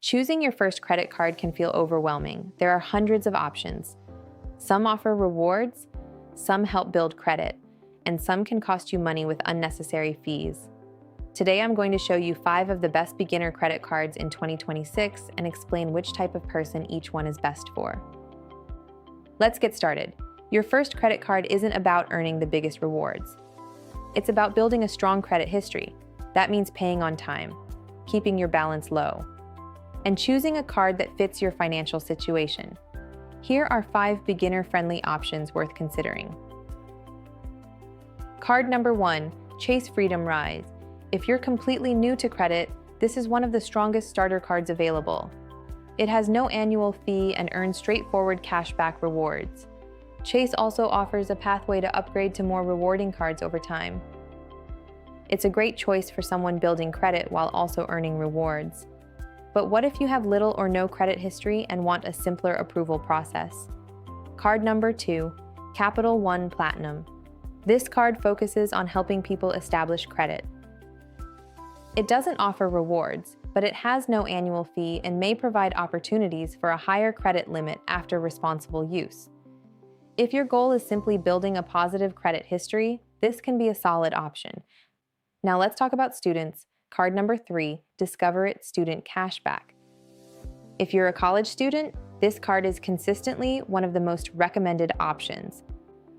Choosing your first credit card can feel overwhelming. There are hundreds of options. Some offer rewards, some help build credit, and some can cost you money with unnecessary fees. Today, I'm going to show you 5 of the best beginner credit cards in 2026 and explain which type of person each one is best for. Let's get started. Your first credit card isn't about earning the biggest rewards. It's about building a strong credit history. That means paying on time, keeping your balance low, and choosing a card that fits your financial situation. Here are 5 beginner-friendly options worth considering. Card number 1, Chase Freedom Rise. If you're completely new to credit, this is one of the strongest starter cards available. It has no annual fee and earns straightforward cashback rewards. Chase also offers a pathway to upgrade to more rewarding cards over time. It's a great choice for someone building credit while also earning rewards. But what if you have little or no credit history and want a simpler approval process? Card number 2, Capital One Platinum. This card focuses on helping people establish credit. It doesn't offer rewards, but it has no annual fee and may provide opportunities for a higher credit limit after responsible use. If your goal is simply building a positive credit history, this can be a solid option. Now let's talk about students. Card number 3, Discover It Student Cashback. If you're a college student, this card is consistently one of the most recommended options.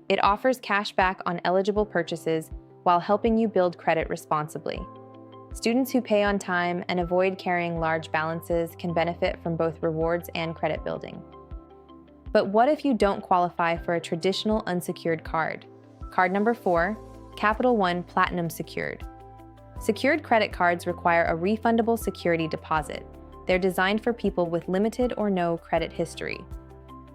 It offers cashback on eligible purchases while helping you build credit responsibly. Students who pay on time and avoid carrying large balances can benefit from both rewards and credit building. But what if you don't qualify for a traditional unsecured card? Card number 4, Capital One Platinum Secured. Secured credit cards require a refundable security deposit. They're designed for people with limited or no credit history.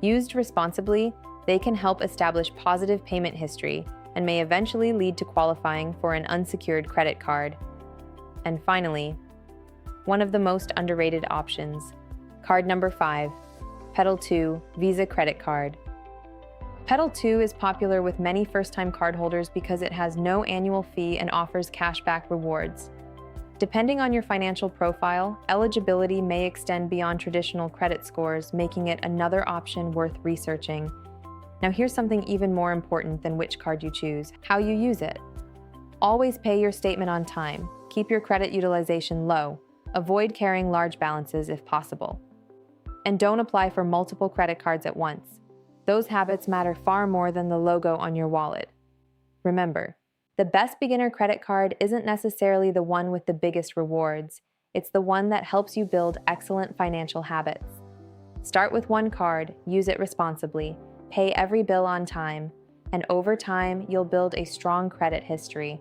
Used responsibly, they can help establish positive payment history and may eventually lead to qualifying for an unsecured credit card. And finally, one of the most underrated options, card number 5, Petal 2 Visa Credit Card. Petal 2 is popular with many first-time cardholders because it has no annual fee and offers cashback rewards. Depending on your financial profile, eligibility may extend beyond traditional credit scores, making it another option worth researching. Now here's something even more important than which card you choose: how you use it. Always pay your statement on time, keep your credit utilization low, avoid carrying large balances if possible, and don't apply for multiple credit cards at once. Those habits matter far more than the logo on your wallet. Remember, the best beginner credit card isn't necessarily the one with the biggest rewards. It's the one that helps you build excellent financial habits. Start with one card, use it responsibly, pay every bill on time, and over time, you'll build a strong credit history.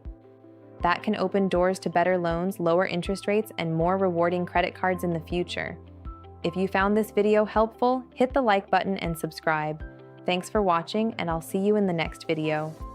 That can open doors to better loans, lower interest rates, and more rewarding credit cards in the future. If you found this video helpful, hit the like button and subscribe. Thanks for watching, and I'll see you in the next video.